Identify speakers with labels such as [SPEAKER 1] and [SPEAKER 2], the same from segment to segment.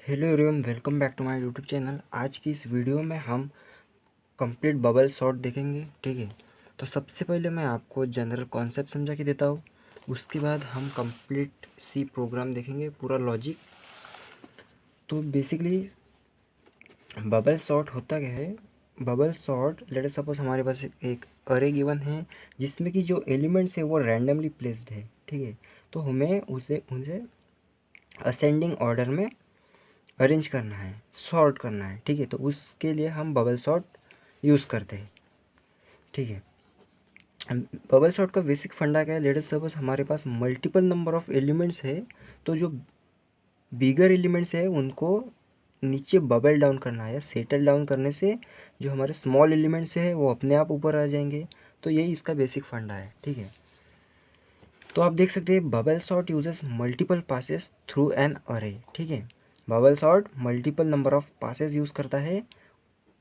[SPEAKER 1] Hello everyone, welcome back to my YouTube channel. आज की इस वीडियो में हम कंप्लीट बबल सॉर्ट देखेंगे। ठीक है, तो सबसे पहले मैं आपको जनरल कॉन्सेप्ट समझा के देता हूँ। उसके बाद हम कंप्लीट सी प्रोग्राम देखेंगे, पूरा लॉजिक। तो बेसिकली बबल सॉर्ट होता क्या है? Bubble sort, let us suppose हमारे पास एक अरे गिवन है जिसमें कि जो एलिमेंट्स है वो रैंडमली प्लेस्ड है। ठीक है, तो हमें उसे असेंडिंग ऑर्डर में अरेंज करना है, सॉर्ट करना है। ठीक है, तो उसके लिए हम बबल सॉर्ट यूज़ करते हैं। ठीक है, बबल सॉर्ट का बेसिक फंडा क्या है? लेट अस सपोज हमारे पास मल्टीपल नंबर ऑफ एलिमेंट्स है, तो जो बिगर एलिमेंट्स है उनको नीचे बबल डाउन करना है, या सेटल डाउन करने से जो हमारे स्मॉल एलिमेंट्स है वो अपने आप ऊपर आ जाएंगे। तो यही इसका बेसिक फंडा है। ठीक है, तो आप देख सकते हैं bubble sort uses multiple passes through an array. ठीक है, bubble sort multiple number of passes use करता है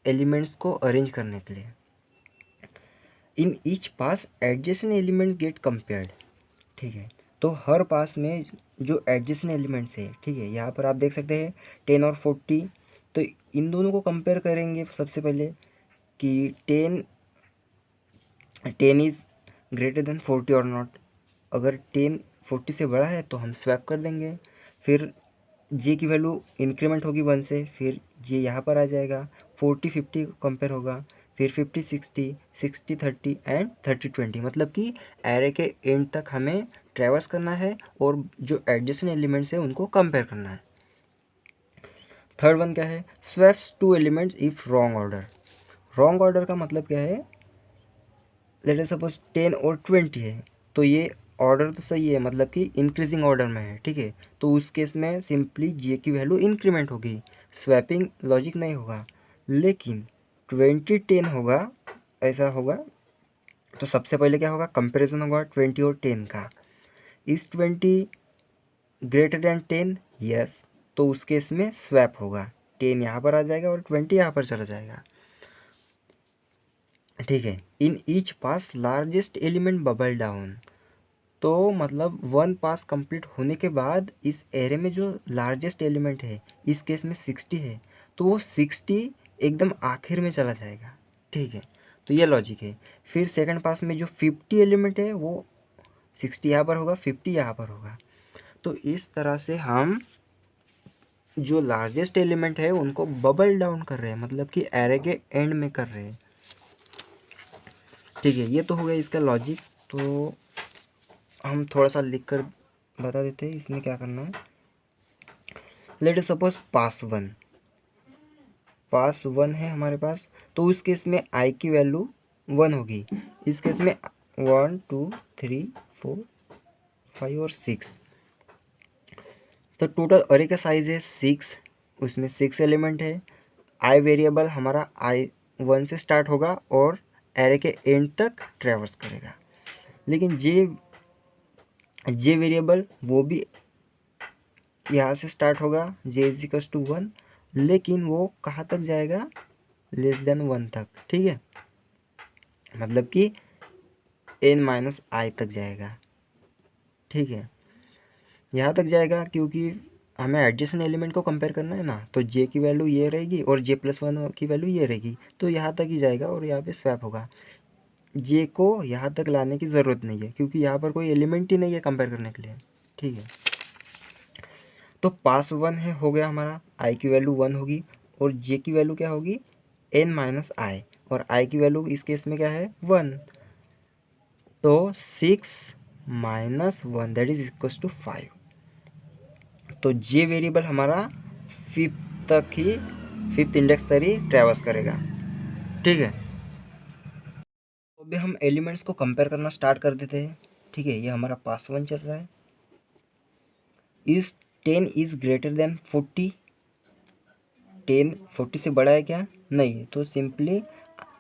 [SPEAKER 1] एलिमेंट्स को अरेंज करने के लिए। In each pass adjacent elements get compared. ठीक है, तो हर पास में जो एडजेसेंट एलिमेंट्स है, ठीक है, यहाँ पर आप देख सकते हैं 10 और 40। तो इन दोनों को कंपेयर करेंगे सबसे पहले कि 10 इज़ ग्रेटर देन 40 और नॉट। अगर 10 40 से बड़ा है तो हम स्वैप कर देंगे। फिर जे की वैल्यू इंक्रीमेंट होगी 1 से, फिर जे यहाँ पर आ जाएगा। 40 50 कंपेयर होगा, फिर 50 60 60 30 एंड 30 20। मतलब कि एरे के एंड तक हमें ट्रैवर्स करना है और जो एडजेसेंट एलिमेंट्स है उनको कंपेयर करना है। थर्ड वन क्या है? Swaps two elements if wrong order. Wrong order का मतलब क्या है? लेट अस सपोज 10 और 20 है, तो ये ऑर्डर तो सही है, मतलब कि इंक्रीजिंग ऑर्डर में है। ठीक है, तो उस केस में सिंपली जे की वैल्यू इंक्रीमेंट होगी, स्वैपिंग लॉजिक नहीं होगा। लेकिन 20 10 होगा, ऐसा होगा, तो सबसे पहले क्या होगा? कंपैरिजन होगा 20 और 10 का। इस 20 ग्रेटर देन 10? यस, तो उस केस में स्वैप होगा, 10 यहाँ पर आ जाएगा और 20 यहाँ पर चला जाएगा। ठीक है, इन ईच पास लार्जेस्ट एलिमेंट बबल डाउन। तो मतलब 1 पास कंप्लीट होने के बाद इस एरे में जो लार्जेस्ट एलिमेंट है, इस केस में 60 है, तो वो 60 एकदम आखिर में चला जाएगा। ठीक है, तो ये लॉजिक है। फिर सेकंड पास में जो 50 एलिमेंट है वो 60 यहाँ पर होगा, 50 यहाँ पर होगा। तो इस तरह से हम जो लार्जेस्ट एलिमेंट है उनको बबल डाउन कर रहे हैं, मतलब कि एरे के एंड में कर रहे हैं। ठीक है, ये तो हो गया इसका लॉजिक। तो हम थोड़ा सा लिख कर बता देते हैं इसमें क्या करना है। लेट अस सपोज पास वन है हमारे पास, तो उस केस में आई की वैल्यू 1 होगी। इस केस में 1 2 3 4 5 और 6। तो टोटल अरे का साइज है 6, उसमें 6 एलिमेंट है। आई वेरिएबल हमारा आई 1 से स्टार्ट होगा और एरे के एंड तक ट्रेवर्स करेगा। लेकिन जे वेरिएबल वो भी यहाँ से स्टार्ट होगा, जे इज इक्वल टू 1, लेकिन वो कहाँ तक जाएगा? लेस देन 1 तक। ठीक है, मतलब कि n माइनस आई तक जाएगा। ठीक है, यहाँ तक जाएगा क्योंकि हमें एडजेसेंट एलिमेंट को कंपेयर करना है ना, तो जे की वैल्यू ये रहेगी और j+1 की वैल्यू ये रहेगी, तो यहाँ तक ही जाएगा और यहाँ पे स्वैप होगा। जे को यहाँ तक लाने की ज़रूरत नहीं है क्योंकि यहाँ पर कोई एलिमेंट ही नहीं है कंपेयर करने के लिए। ठीक है, तो पास 1 है, हो गया हमारा। आई की वैल्यू 1 होगी और जे की वैल्यू क्या होगी? n माइनस आई, और आई की वैल्यू इस केस में क्या है? 1। तो 6 minus 1 that is equal to 5। तो जे वेरिएबल हमारा फिफ्थ तक ही, फिफ्थ इंडेक्स तक ही ट्रैवर्स करेगा। ठीक है, तो अभी हम एलिमेंट्स को कंपेयर करना स्टार्ट कर देते हैं। ठीक है, ये हमारा पास 1 चल रहा है। इस 10 इज ग्रेटर देन 40। 10 40 से बड़ा है क्या? नहीं है, तो सिंपली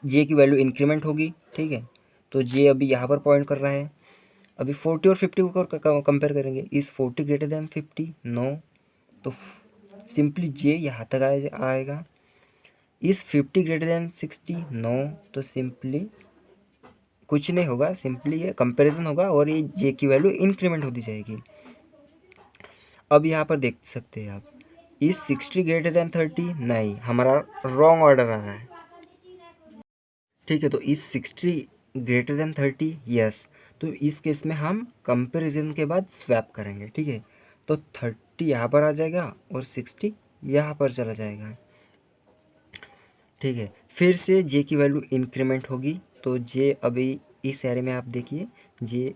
[SPEAKER 1] जे की वैल्यू इंक्रीमेंट होगी। ठीक है, तो जे अभी यहाँ पर पॉइंट कर रहा है। अभी 40 और 50 को कंपेयर करेंगे। इस 40 ग्रेटर देन 50? नो, तो सिंपली जे यहाँ तक आएगा। इस 50 ग्रेटर देन 60? नो, तो सिंपली कुछ नहीं होगा, सिंपली ये कंपैरिजन होगा और ये जे की वैल्यू इंक्रीमेंट होती जाएगी। अब यहाँ पर देख सकते हैं आप, इज 60 ग्रेटर देन 30? नहीं, हमारा रॉन्ग ऑर्डर आ रहा है। ठीक है, तो इज 60 ग्रेटर देन 30? यस। तो इस केस में हम कंपैरिजन के बाद स्वैप करेंगे। ठीक है, तो 30 यहाँ पर आ जाएगा और 60 यहाँ पर चला जाएगा। ठीक है, फिर से जे की वैल्यू इंक्रीमेंट होगी। तो जे अभी इस एरे में आप देखिए, जे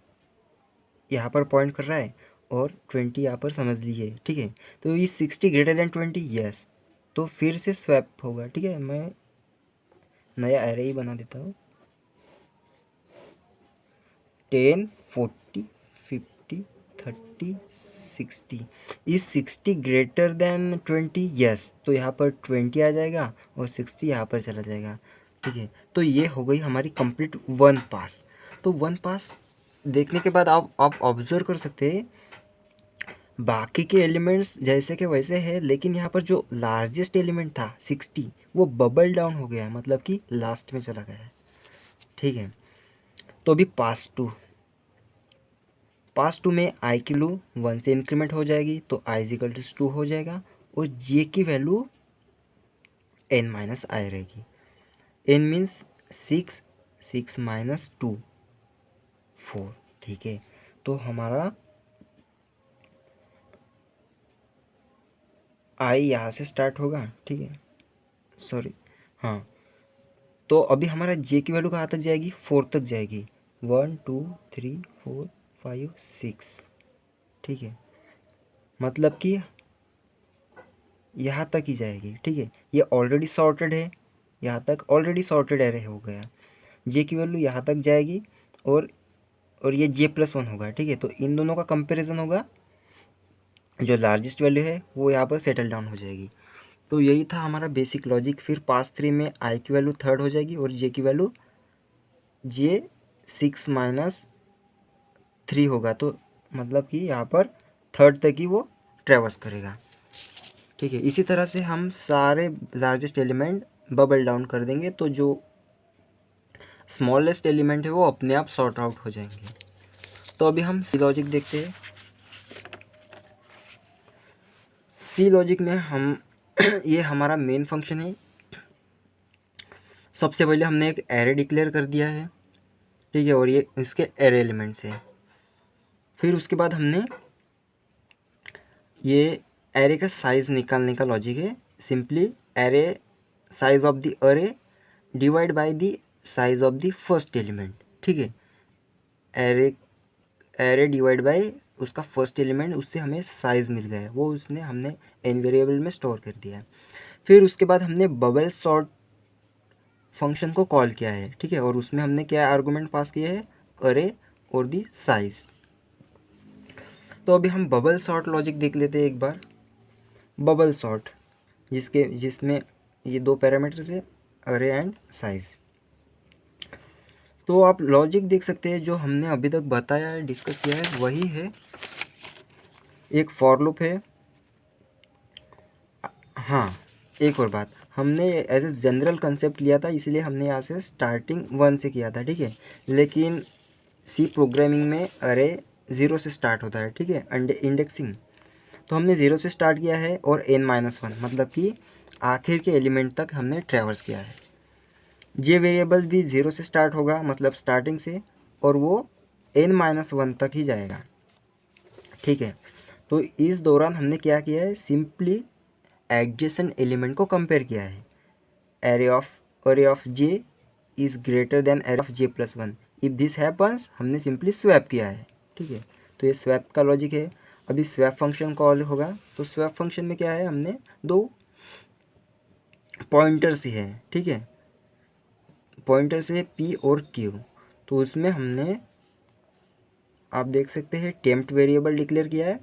[SPEAKER 1] यहाँ पर पॉइंट कर रहा है और 20 यहाँ पर समझ लीजिए। ठीक है, तो ये 60 ग्रेटर देन 20? यस। तो फिर से स्वैप होगा। ठीक है, मैं नया एरे ही बना देता हूँ। 10, 40, 50, 30, 60। Is 60 greater than 20? यस। तो यहाँ पर 20 आ जाएगा और 60 यहाँ पर चला जाएगा। ठीक है, तो ये हो गई हमारी कंप्लीट वन पास। तो वन पास देखने के बाद आप ऑब्जर्व कर सकते हैं बाकी के एलिमेंट्स जैसे के वैसे है, लेकिन यहाँ पर जो लार्जेस्ट एलिमेंट था 60, वो बबल डाउन हो गया है, मतलब कि लास्ट में चला गया है। ठीक है, तो अभी पास टू में आई की वैल्यू 1 से इंक्रीमेंट हो जाएगी, तो आई इज इक्वल टू 2 हो जाएगा और जे की वैल्यू n माइनस आई रहेगी। n means 6, 6 minus 2, 4। ठीक है, तो हमारा आई यहाँ से स्टार्ट होगा। ठीक है, सॉरी, हाँ, तो अभी हमारा जे की वैल्यू कहाँ तक जाएगी? 4 तक जाएगी। 1 2 3 4 5 6। ठीक है, मतलब कि यहाँ तक ही जाएगी। ठीक है, ये ऑलरेडी सॉर्टेड है, यहाँ तक ऑलरेडी सॉर्टेड एरे हो गया। जे की वैल्यू यहाँ तक जाएगी और ये J+1 होगा। ठीक है, तो इन दोनों का कंपैरिजन होगा, जो लार्जेस्ट वैल्यू है वो यहाँ पर सेटल डाउन हो जाएगी। तो यही था हमारा बेसिक लॉजिक। फिर पास 3 में आई की वैल्यू 3rd हो जाएगी और जे की वैल्यू J6 माइनस 3 होगा। तो मतलब कि यहाँ पर 3rd तक ही वो ट्रेवर्स करेगा। ठीक है, इसी तरह से हम सारे लार्जेस्ट एलिमेंट बबल डाउन कर देंगे, तो जो स्मॉलेस्ट एलिमेंट है वो अपने आप सॉर्ट आउट हो जाएंगे। तो अभी हम सी लॉजिक देखते हैं। सी लॉजिक में हम ये हमारा मेन फंक्शन है। सबसे पहले हमने एक एरे डिक्लेयर कर दिया है। ठीक है, और ये इसके एरे एलिमेंट्स है। फिर उसके बाद हमने ये एरे का साइज़ निकालने का लॉजिक है। Simply array size of the array divide by the size of the first element. ठीक है, एरे डिवाइड बाय उसका फर्स्ट एलिमेंट, उससे हमें साइज़ मिल गया है, वो उसने हमने एन वेरिएबल में स्टोर कर दिया है। फिर उसके बाद हमने बबल सॉर्ट फंक्शन को कॉल किया है। ठीक है, और उसमें हमने क्या आर्गूमेंट पास किया है? अरे और दी साइज। तो अभी हम बबल सॉर्ट लॉजिक देख लेते हैं एक बार। बबल सॉर्ट जिसमें ये दो पैरामीटर्स है, अरे एंड साइज। तो आप लॉजिक देख सकते हैं, जो हमने अभी तक बताया है, डिस्कस किया है, वही है। एक फॉर लूप है। हाँ, एक और बात, हमने एज ए जनरल कंसेप्ट लिया था, इसलिए हमने यहाँ से स्टार्टिंग 1 से किया था। ठीक है, लेकिन सी प्रोग्रामिंग में अरे 0 से स्टार्ट होता है। ठीक है, इंडेक्सिंग, तो हमने 0 से स्टार्ट किया है और n-1, मतलब कि आखिर के एलिमेंट तक हमने ट्रैवर्स किया है। जे वेरिएबल भी 0 से स्टार्ट होगा, मतलब स्टार्टिंग से, और वो n-1 तक ही जाएगा। ठीक है, तो इस दौरान हमने क्या किया है? सिंपली एडजेसेंट एलिमेंट को कंपेयर किया है। Array of J is greater than array of J+1। If this happens, हमने सिंपली स्वैप किया है। ठीक है, तो ये स्वैप का लॉजिक है। अभी स्वैप फंक्शन कॉल होगा, तो स्वैप फंक्शन में क्या है? हमने दो पॉइंटर्स ही है। ठीक है, पॉइंटर्स है P और Q। तो उसमें हमने, आप देख सकते हैं, टेम्प्ट वेरिएबल डिक्लेयर किया है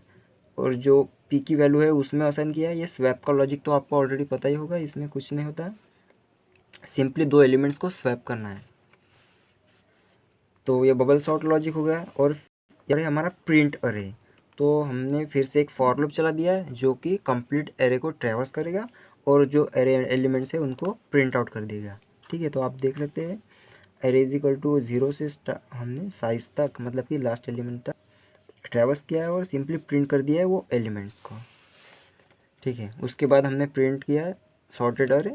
[SPEAKER 1] और जो P की वैल्यू है उसमें असाइन किया है। ये स्वैप का लॉजिक तो आपको ऑलरेडी पता ही होगा, इसमें कुछ नहीं होता, सिंपली दो एलिमेंट्स को स्वैप करना है। तो ये बबल सॉर्ट लॉजिक हो गया। और ये हमारा प्रिंट अरे, तो हमने फिर से एक फॉर लूप चला दिया है, जो कि कंप्लीट एरे को ट्रैवर्स करेगा और जो एरे एलिमेंट्स है उनको प्रिंट आउट कर देगा। ठीक है, तो आप देख सकते हैं एरे इज इक्वल टू 0 से हमने साइज तक, मतलब कि लास्ट एलिमेंट तक ट्रैवर्स किया है और सिंपली प्रिंट कर दिया है वो एलिमेंट्स को। ठीक है। उसके बाद हमने प्रिंट किया है सॉर्टेड अरे,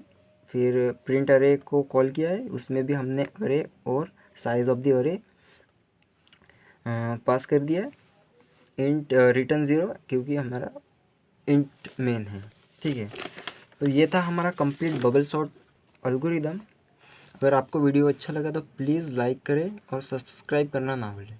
[SPEAKER 1] फिर प्रिंट अरे को कॉल किया है, उसमें भी हमने अरे और साइज ऑफ द अरे पास कर दिया है। इंट रिटर्न 0 क्योंकि हमारा इंट मेन है। ठीक है, तो ये था हमारा कंप्लीट बबल सॉर्ट एल्गोरिदम। अगर आपको वीडियो अच्छा लगा तो प्लीज़ लाइक करें और सब्सक्राइब करना ना भूलें।